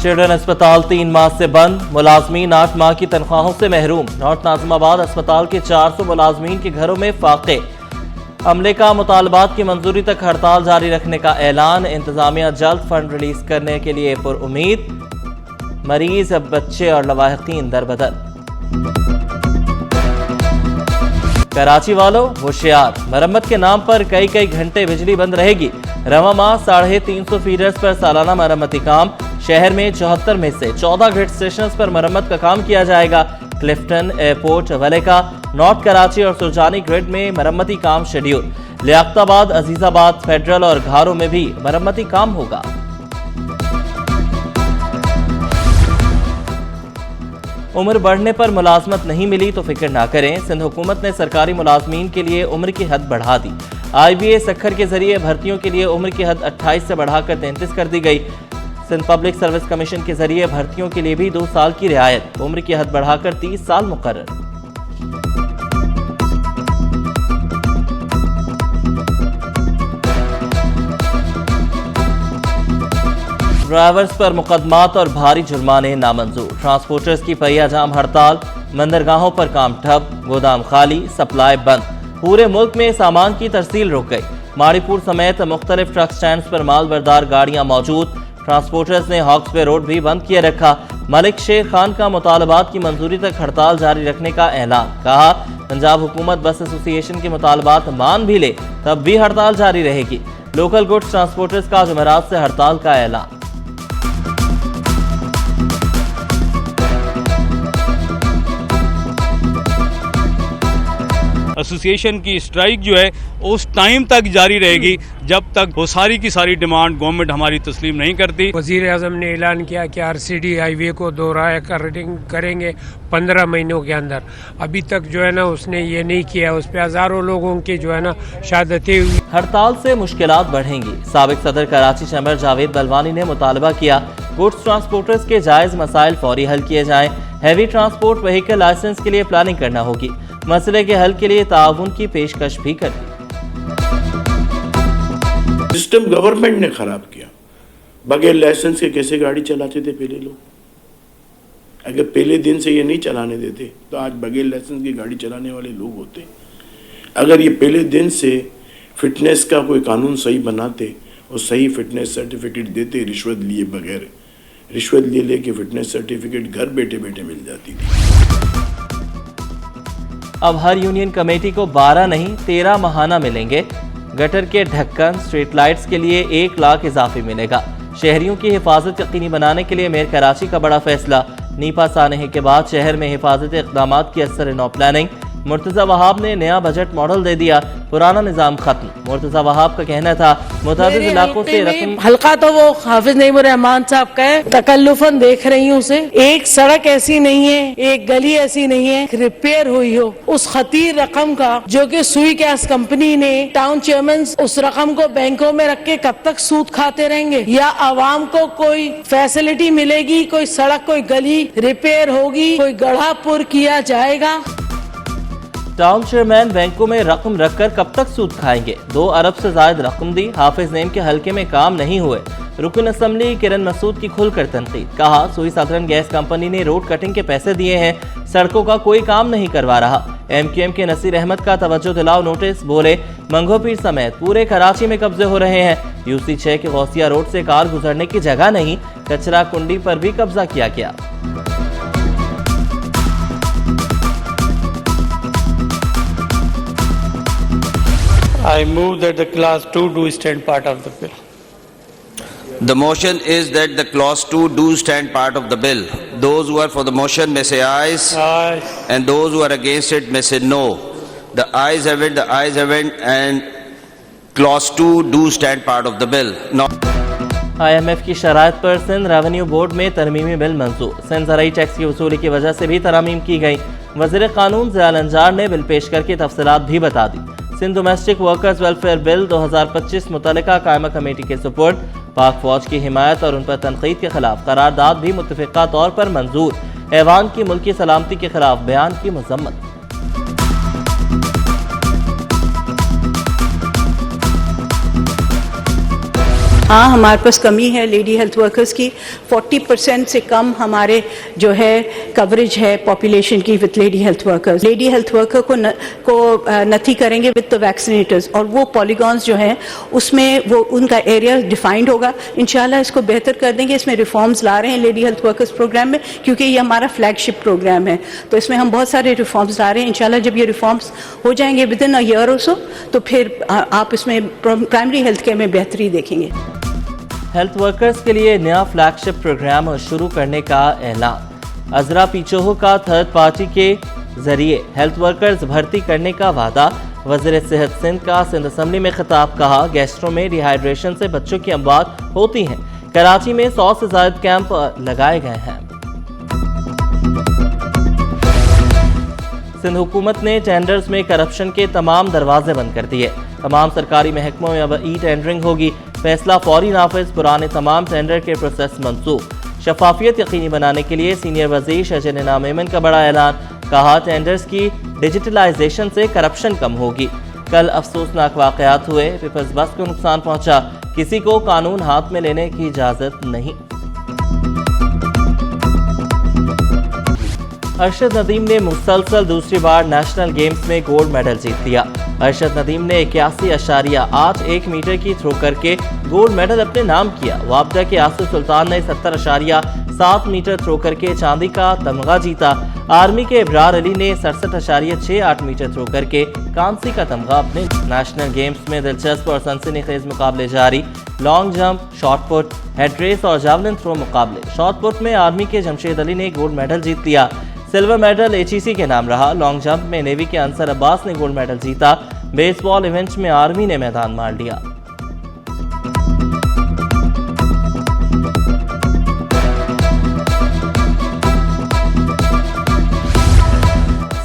Children अस्पताल 3 माह से बंद, मुलाजमीन 8 माह की तनख्वाहों से महरूम। नॉर्थ नाजिमाबाद अस्पताल के 400 मुलाजमीन के घरों में फाके। अमले का मुतालबात की मंजूरी तक हड़ताल जारी रखने का ऐलान। इंतजामिया जल्द फंड रिलीज करने के लिए पुरुम्मीद। मरीज, बच्चे और लवाहिकीन दरबदर। कराची वालों होशियार, मरम्मत के नाम पर कई घंटे बिजली बंद रहेगी। रवा माह 350 फीडर्स पर सालाना मरम्मती काम। शहर में 74 में से 14 ग्रिड स्टेशन पर मरम्मत का काम किया जाएगा। क्लिफ्टन, एयरपोर्ट, वलेका, नॉर्थ कराची और सुरजानी ग्रिड में मरम्मती काम शेड्यूल। लियाकताबाद, अजीजाबाद, फेडरल और घारों में भी मरम्मती काम होगा। उम्र बढ़ने पर मुलाजमत नहीं मिली तो फिक्र ना करें। सिंध हुकूमत ने सरकारी मुलाजमीन के लिए उम्र की हद बढ़ा दी। IBA सखर के जरिए भर्तियों के लिए उम्र की हद 28 से बढ़ाकर 33 कर दी गई। सिंध पब्लिक सर्विस कमीशन के जरिए भर्तियों के लिए भी 2 साल की रियायत। उम्र की हद बढ़ाकर 30 साल मुकर्रर। ड्राइवर्स पर मुकदमात और भारी जुर्माने नामंजूर। ट्रांसपोर्टर्स की पहिया जाम हड़ताल। बंदरगाहों पर काम ठप, गोदाम खाली, सप्लाई बंद। पूरे मुल्क में सामान की तरसील रुक गई। माड़ीपुर समेत मुख्तलिफ ट्रक स्टैंड पर माल बरदार गाड़ियां मौजूद। ट्रांसपोर्टर्स ने हॉक्सवे रोड भी बंद किए रखा। मलिक शेर खान का मुतालबात की मंजूरी तक हड़ताल जारी रखने का ऐलान। कहा, पंजाब हुकूमत बस एसोसिएशन के मुतालबात मान भी ले तब भी हड़ताल जारी रहेगी। लोकल गुड्स ट्रांसपोर्टर्स का जुमेरात से हड़ताल का ऐलान। एसोसिएशन की स्ट्राइक जो है उस टाइम तक जारी रहेगी जब तक वो सारी की सारी डिमांड गवर्नमेंट हमारी तस्लीम नहीं करती। वज़ीर आज़म ने ऐलान किया कि RCD हाईवे को दोहराया करेंगे 15 महीनों के अंदर। अभी तक जो है ना उसने ये नहीं किया। उस पर हज़ारों लोगों की जो है ना शहादतें हुई। हड़ताल से मुश्किलात बढ़ेंगी। साबिक सदर कराची चैम्बर जावेद बलवानी ने मुतालबा किया, गुड्स ट्रांसपोर्टर्स के जायज़ मसाइल फौरी हल किए जाएं। हैवी ट्रांसपोर्ट व्हीकल लाइसेंस के लिए प्लानिंग करना होगी। मसले के हल के लिए ताउन की पेशकश भी कर दी। सिस्टम गवर्नमेंट ने खराब किया। बगैर लाइसेंस के कैसे गाड़ी चलाते थे पहले लोग? अगर पहले दिन से ये नहीं चलाने देते तो आज बगैर लाइसेंस की गाड़ी चलाने वाले लोग होते। अगर ये पहले दिन से फिटनेस का कोई कानून सही बनाते और सही फिटनेस सर्टिफिकेट देते, रिश्वत लिए बगैर, रिश्वत ले के फिटनेस सर्टिफिकेट घर बैठे बैठे मिल जाती थी। अब हर यूनियन कमेटी को 12 नहीं 13 माहाना मिलेंगे। गटर के ढक्कन, स्ट्रीट लाइट्स के लिए 1 लाख इजाफी मिलेगा। शहरियों की हिफाजत यकीनी बनाने के लिए मेयर कराची का बड़ा फैसला। नीपा सानहे के बाद शहर में हिफाजती इक़दामात की असर नो प्लानिंग। मुर्तज़ा वहाब ने नया बजट मॉडल दे दिया, पुराना निज़ाम खत्म। मुर्तज़ा वहाब का कहना था मुताबिक इलाकों से रकम। हल्का तो वो हाफिज नईमुर रहमान साहब का है, तकल्लुफन देख रही हूँ उसे। एक सड़क ऐसी नहीं है, एक गली ऐसी नहीं है रिपेयर हुई हो उस खतीर रकम का, जो कि सुई गैस कंपनी ने टाउन चेयरमैन उस रकम को बैंकों में रख के कब तक सूद खाते रहेंगे? या आवाम को कोई फैसिलिटी मिलेगी? कोई सड़क, कोई गली रिपेयर होगी, कोई गढ़ा पुर किया जाएगा? टाउन चेयरमैन बैंकों में रकम रखकर कब तक सूद खाएंगे? 2 अरब से ज्यादा रकम दी, हाफिज नेम के हलके में काम नहीं हुए। रुकन असम्बली किरण मसूद की खुलकर तनकीद। कहा, सुई सदरन गैस कंपनी ने रोड कटिंग के पैसे दिए हैं, सड़कों का कोई काम नहीं करवा रहा। MQM के नसीर अहमद का तवज्जो दिलाओ नोटिस। बोले, मंगो पीर समेत पूरे कराची में कब्जे हो रहे हैं। UC 6 के गौसिया रोड से कार गुजरने की जगह नहीं, कचरा कुंडी पर भी कब्जा किया गया। I move that the clause 2 do stand part of the bill. The motion is that the clause 2 do stand part of the bill. Those who are for the motion may say ayes. Aye. And those who are against it may say no. The ayes have it, the ayes have it, and clause 2 do stand part of the bill. IMF की शराइत पर Sindh revenue board में तरमीमी bill मंजूर। Sindh ज़राई tax की वसूली की वजह से भी तरामीम की गई। वज़ीर कानून ज़ियाल अंजार ने बिल पेश करके तफसीलात भी बता दी। Sindh domestic workers welfare bill 2025 मुतल्लिका कायमा कमेटी के सुपुर्द। पाक फौज की हिमायत और उन पर तनकीद के खिलाफ करारदाद भी मुत्तफ़िक़ा तौर पर मंजूर। ऐवान की मुल्की सलामती के खिलाफ बयान की मज़म्मत। हाँ, हमारे पास कमी है लेडी हेल्थ वर्कर्स की। 40% से कम हमारे जो है कवरेज है पॉपुलेशन की with lady health workers. Lady health worker को नथी करेंगे विद द वैक्सीनेटर्स, और वो पॉलीगॉन्स जो हैं उसमें वो उनका एरिया डिफाइंड होगा। इंशाल्लाह इसको बेहतर कर देंगे। इसमें रिफॉर्म्स ला रहे हैं लेडी हेल्थ वर्कर्स प्रोग्राम में, क्योंकि ये हमारा फ्लैगशिप प्रोग्राम है। तो इसमें हम बहुत सारे रिफॉर्म्स ला रहे हैं। इंशाल्लाह जब ये रिफॉर्म्स हो जाएंगे विद इन अ ईयर और सो, तो फिर आप इसमें प्राइमरी हेल्थ केयर में बेहतरी देखेंगे। हेल्थ वर्कर्स के लिए नया फ्लैगशिप प्रोग्राम शुरू करने का ऐलान। अजरा पीछोह का थर्ड पार्टी के जरिए हेल्थ वर्कर्स भर्ती करने का वादा। वज़ीर सेहत सिंध का सिंध असम्बली में खिताब। कहा, गैस्ट्रो में डिहाइड्रेशन से बच्चों की अमवात होती हैं। कराची में 100 से ज़ायद कैंप लगाए गए हैं। सिंध हुकूमत ने टेंडर्स में करप्शन के तमाम दरवाजे बंद कर दिए। तमाम सरकारी महकमों में अब ई टेंडरिंग होगी। फैसला फौरी नाफिज। पुराने तमाम टेंडर के प्रोसेस मंसूख। शफाफियत यकीनी बनाने के लिए सीनियर वज़ीर शहजाद इनाम मेमन का बड़ा ऐलान। कहा, टेंडर्स की डिजिटलाइजेशन से करप्शन कम होगी। कल अफसोसनाक वाक़यात हुए। पीपल्स बस को नुकसान पहुंचा। किसी को कानून हाथ में लेने की इजाज़त नहीं। अरशद नदीम ने मुसलसल दूसरी बार नेशनल गेम्स में गोल्ड मेडल जीत लिया। अरशद नदीम ने 81.81 मीटर की थ्रो करके गोल्ड मेडल अपने नाम किया। वापडा के आसिफ सुल्तान ने 70.7 मीटर थ्रो करके चांदी का तमगा जीता। आर्मी के इब्रार अली ने 67.68 मीटर थ्रो करके कांसी का तमगा अपने। नेशनल गेम्स में दिलचस्प और सनसनीखेज मुकाबले जारी। लॉन्ग जंप, शॉट पुट, हेड रेस और जावलिन थ्रो मुकाबले। शॉट पुट में आर्मी के जमशेद अली ने गोल्ड मेडल जीत लिया। सिल्वर मेडल HEC के नाम रहा। लॉन्ग जंप में नेवी के अंसर अब्बास ने गोल्ड मेडल जीता। बेसबॉल इवेंट्स में आर्मी ने मैदान मार लिया।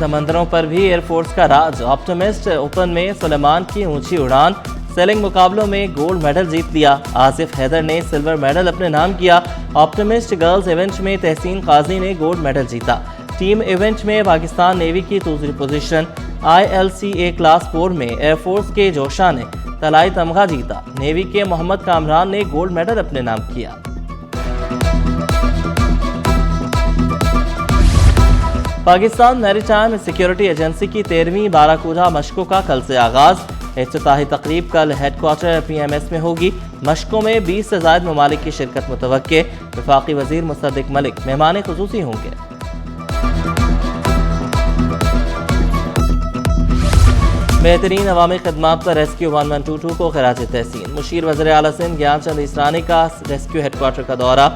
समंदरों पर भी एयरफोर्स का राज। ऑप्टिमिस्ट ओपन में सुलेमान की ऊंची उड़ान। सेलिंग मुकाबलों में गोल्ड मेडल जीत लिया। आसिफ हैदर ने सिल्वर मेडल अपने नाम किया। ऑप्टिमिस्ट गर्ल्स इवेंट में तहसीन काजी ने गोल्ड मेडल जीता। टीम इवेंट में पाकिस्तान नेवी की दूसरी पोजीशन। ILCA क्लास 4 में एयरफोर्स के जोशा ने तलाई तमगा जीता। नेवी के मोहम्मद कामरान ने गोल्ड मेडल अपने नाम किया। पाकिस्तान मैरीटाइम सिक्योरिटी एजेंसी की 13वीं बाराकूदा मशकों का कल से आगाज। इफ्तिताही तकरीब कल हेडक्वार्टर PMS में होगी। मशकों में 20 से ज़ायद ममालिक की शिरकत मुतवक्के। वफाकी वजीर मुसद्दिक मलिक मेहमान खुसूसी होंगे। बेहतरीन अवामी खदमात पर रेस्क्यू 1122 को खराज तहसीन। मुशीर वज़ीर आला सिंध ज्ञानचंद ईसरानी का रेस्क्यू हेडक्वार्टर का दौरा।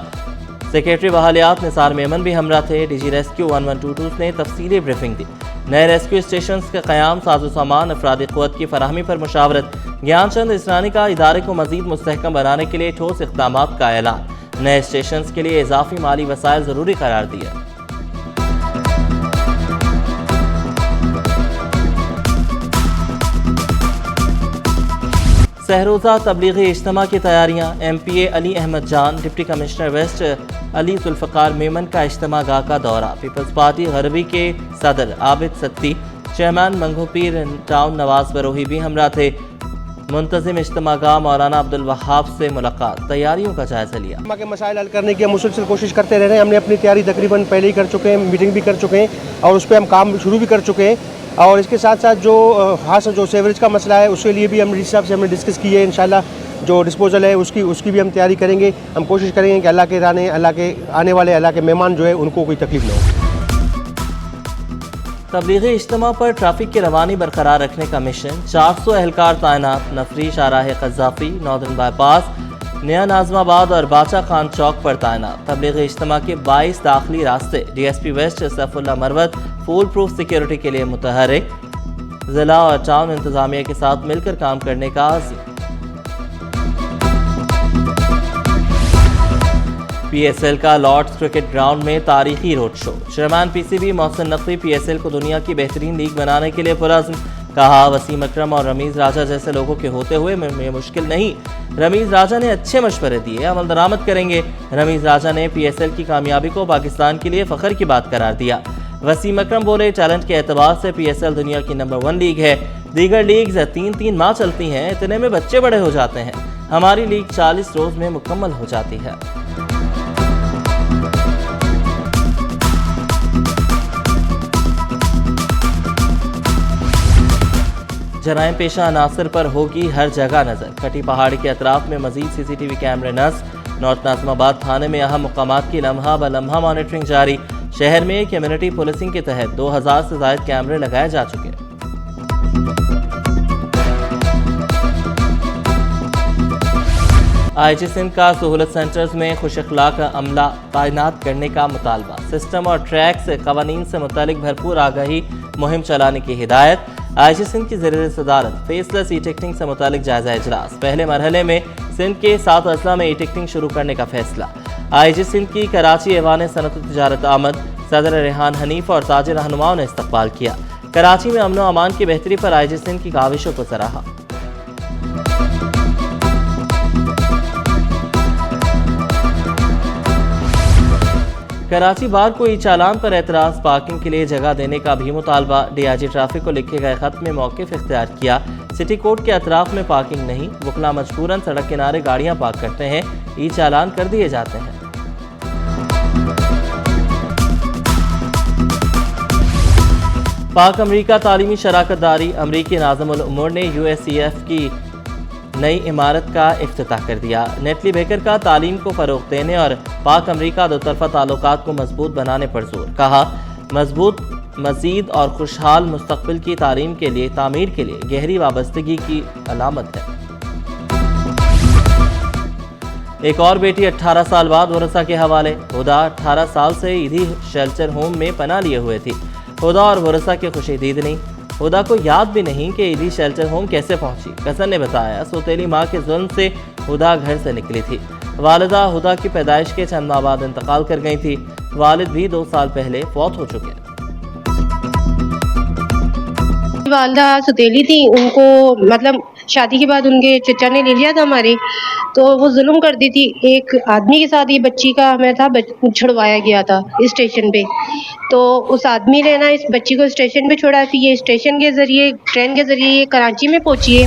सेक्रेटरी बहालियात निसार मेमन भी हमरा थे। DG रेस्क्यू 1122 ने तफसीली ब्रीफिंग दी। नए रेस्क्यू स्टेशन के क़याम, साजो सामान, अफरादी क़ुव्वत की फराहमी पर मुशावरत। ज्ञानचंद ईसरानी का इदारे को मज़ीद मुस्तहकम बनाने के लिए ठोस इक़दामात का ऐलान। नए स्टेशन के लिए इजाफी माली वसाइल ज़रूरी करार दिया। सहरोज़ा तबलीगी इज्तिमा की तैयारियां। MPA Ali Ahmed Jan, deputy commissioner west Ali Zulfiqar Memon का इज्तिमा गाह का दौरा। पीपल्स पार्टी गरबी के सदर आबिद सत्ती, चेयरमैन मंगोपीर टाउन नवाज बरोही भी हमरा थे। मुंतज़िम इज्तिमा गाह मौलाना अब्दुल वहाब से मुलाकात। तैयारियों का जायजा लिया। के मसाइल हल करने की हम मुसलसल कोशिश करते रह रहे हैं। हमने अपनी तैयारी तकरीबन पहले ही कर चुके हैं, मीटिंग भी कर चुके हैं और उस पर हम काम शुरू भी कर चुके हैं। और इसके साथ साथ जो खास जो सेवरेज का मसला है उसके लिए भी हम डीसी साहब से हमने डिस्कस की है। इंशाल्लाह जो डिस्पोजल है उसकी भी हम तैयारी करेंगे। हम कोशिश करेंगे कि अल्लाह के आने वाले अल्लाह के मेहमान जो है उनको कोई तकलीफ न हो। तबलीगी इज्तिमा पर ट्रैफिक की रवानी बरकरार रखने का मिशन। 400 एहलकार तैनात। नफरी, शाहराह कज़ाफ़ी, नॉर्दर्न बाईपास, नया नाज़माबाद और बाचा खान चौक पर तैनात। तबलीगी इज्तिमा के 22 दाखिली रास्ते। DSP west Saifullah Marwat full proof security के लिए मुतहरिक। जिला और टाउन इंतजामिया के साथ मिलकर काम करने का आज़म। PSL का लॉर्ड्स क्रिकेट ग्राउंड में तारीखी road show. Chairman PCB Mohsin Naqvi PSL को दुनिया की बेहतरीन लीग बनाने के लिए पुरज़्म। कहा, वसीम अकरम और रमीज़ राजा जैसे लोगों के होते हुए ये मुश्किल नहीं। रमीज़ राजा ने अच्छे मशवरे दिए, अमल दरामद करेंगे। रमीज़ राजा ने PSL की कामयाबी को पाकिस्तान के लिए फ़ख्र की बात करार दिया। वसीम अकरम बोले, टैलेंट के एतबार से PSL दुनिया की नंबर 1 लीग है। दीगर लीग्स 3-3 माह चलती हैं, इतने में बच्चे बड़े हो जाते हैं। हमारी लीग 40 रोज में मुकम्मल हो जाती है। जराइम पेशा अनासर पर होगी हर जगह नजर। कटी पहाड़ी के अतराफ में मजीद CCTV कैमरे नस्ब। नॉर्थ नाज़िमाबाद थाने में अहम मुकामात की लम्हा ब लम्हा मॉनिटरिंग जारी। शहर में कम्युनिटी पुलिसिंग के तहत 2000 से ज्यादा कैमरे लगाए जा चुके। IG सिंध का सहूलत सेंटर्स में खुश अखलाक अमला तैनात करने का मुतालबा। सिस्टम और ट्रैक से कवानीन से मुतालिक भरपूर आगाही मुहिम चलाने की हिदायत। IG सिंध की ज़रिए सदारत फेसलेस ई टिकटिंग से मुतालिक जायजा इजलास। पहले मरहले में सिंध के 7 अजला में ई टिकटिंग शुरू करने का फैसला। IG सिंध की कराची ऐवान सनअत तिजारत आमद। सदर रेहान हनीफ और ताजिर रहनुमाओं ने इस्तकबाल किया। कराची में अमन व अमान की बेहतरी पर IG सिंध की काविशों को सराहा। कराची बार को ई चालान पर एतराज। पार्किंग के लिए जगह देने का भी मुतालबा। DIG ट्रैफिक को लिखे गए खत में मौक़िफ़ इख्तियार किया। सिटी कोर्ट के अतराफ में पार्किंग नहीं। वकला मजबूरन सड़क किनारे गाड़ियां पार्क करते हैं। ई चालान कर दिए जाते हैं। पाक अमरीका तालीमी शराकत दारी। अमरीकी नाज़िमुल उमूर ने USCF की नई इमारत का इफ्तिताह कर दिया। नेटली बेकर का तालीम को फ़रोग़ देने और पाक अमरीका दो तरफ़ा ताल्लुकात को मजबूत बनाने पर जोर। कहा, मजबूत मज़ीद और खुशहाल मुस्तक़बिल की तालीम के लिए तामीर के लिए गहरी वाबस्तगी की अलामत है। एक और बेटी 18 साल बाद वरसा के हवाले। हुदा 18 साल से ईदी शेल्टर होम में पनाह लिए हुए थी। हुदा और वरसा की खुशीदीद नहीं। हुदा को याद भी नहीं कि ईदी शेल्टर होम कैसे पहुंची। कसन ने बताया, सौतेली माँ के जुल्म से हुदा घर से निकली थी। वालिदा हुदा की पैदाइश के चंद माह बाद इंतकाल कर गई थी। वालिद भी 2 साल पहले फौत हो चुके। वालिदा सौतेली थी, उनको मतलब शादी के बाद उनके चचा ने ले लिया था हमारे, तो वो जुल्म करती थी। एक आदमी के साथ ये बच्ची का हमें था छुड़वाया गया था स्टेशन पे, तो उस आदमी ने ना इस बच्ची को स्टेशन पे छोड़ा। फिर ये स्टेशन के जरिए ट्रेन के जरिए ये कराची में पहुंची है।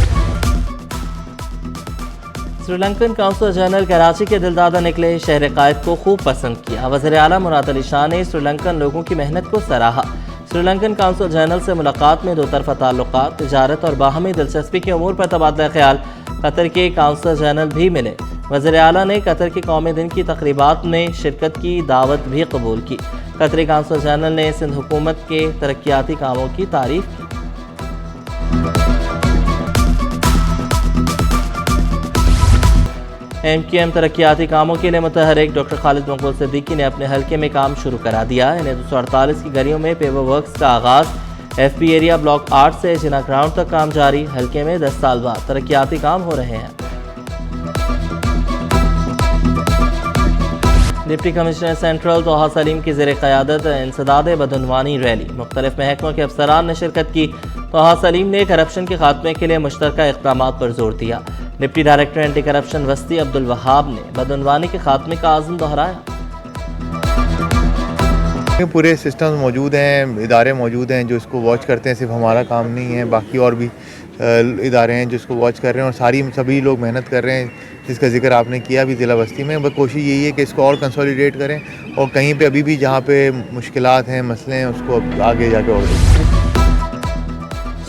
श्रीलंकन काउंसल जनरल कराची के दिलदादा निकले। शहर कायद को खूब पसंद किया। वज़ीर आला मुराद अली शाह ने श्रीलंकन लोगों की मेहनत को सराहा। श्रीलंकन काउंसल जनरल से मुलाकात में दो तरफ़ा ताल्लुकात, तिजारत और बाहमी दिलचस्पी के अमूर पर तबादला ख्याल। कतर के काउंसल जनरल भी मिले। वज़ीर आला ने कतर के कौमी दिन की तकरीबात में शिरकत की दावत भी कबूल की। कतरी काउंसल जनरल ने सिंध हुकूमत के तरक्याती कामों की तारीफ की। MQM तरक्याती कामों के लिए मुतहरिक। डॉक्टर खालिद मकबूल सिद्दीकी ने अपने हल्के में काम शुरू करा दिया। इन्हें 248 की गलियों में पेवर वर्क्स का आगाज। FP एरिया ब्लॉक 8 से जिना ग्राउंड तक काम जारी। हल्के में 10 साल बाद तरक्याती काम हो रहे हैं। डिप्टी कमिश्नर सेंट्रल तोहा सलीम की ज़ेर क़यादत इंसदाद बदउनवानी रैली। मुख्तलिफ महकमों के अफसरान ने शिरकत की। तोहा सलीम ने करप्शन के खात्मे के लिए मुश्तरका इक़दामात पर जोर दिया। डिप्टी डायरेक्टर एंटी करप्शन वस्ती अब्दुल वहाब ने बदउनवानी के खात्मे का आज़म दोहराया। पूरे सिस्टम मौजूद हैं, इदारे मौजूद हैं जो इसको वॉच करते हैं। सिर्फ हमारा काम नहीं है, बाकी और भी इदारे हैं जो इसको वॉच कर रहे हैं और सभी लोग मेहनत कर रहे हैं, जिसका जिक्र आपने किया भी ज़िला बस्ती में। बस कोशिश यही है कि इसको और कंसोलिडेट करें और कहीं पे अभी भी जहाँ पे मुश्किलात हैं, मसले हैं, उसको आगे जाके और।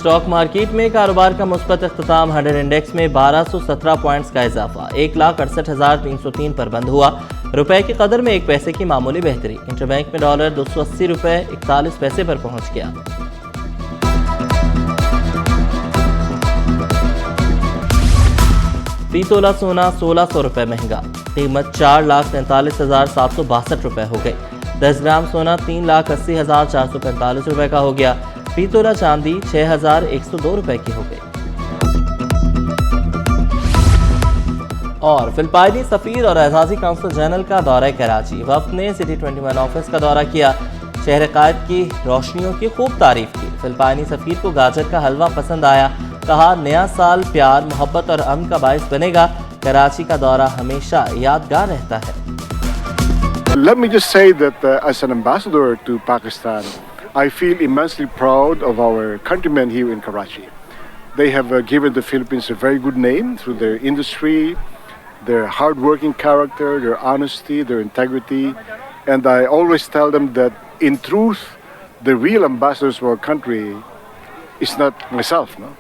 स्टॉक मार्केट में कारोबार का मुस्बत इख्तिताम। 100 इंडेक्स में 1217 पॉइंट्स का इजाफा। 1,68,303 पर बंद हुआ। रुपए की कदर में 1 पैसे की मामूली बेहतरी। इंटरबैंक में डॉलर 280 रुपए 41 पैसे पर पहुंच गया। फी तोला सोना 1600 रुपए महंगा। कीमत 4,43,762 रुपए हो गई। 10 ग्राम सोना 3,80,445 रुपए का हो गया। फी तोला चांदी 6,102 रुपए की हो गई। और फिलिपाइनी सफ़ीर और एजाजी काउंसिल जनरल का दौरा कराची। वफ्द ने सिटी 21 ऑफिस का दौरा किया। शहर कायद की रोशनियों की खूब तारीफ की। फिलिपाइनी सफ़ीर को गाजर का हलवा पसंद आया। कहा, नया साल प्यार, मोहब्बत और अमन का बाइस बनेगा। कराची का दौरा हमेशा यादगार रहता है। Let me just say that as an ambassador to Pakistan, I feel immensely proud of our countrymen here in Karachi. They have given the Philippines a very good name through their industry, their hardworking character, their honesty, their integrity. And I always tell them that in truth, the real ambassadors of our country is not myself, no?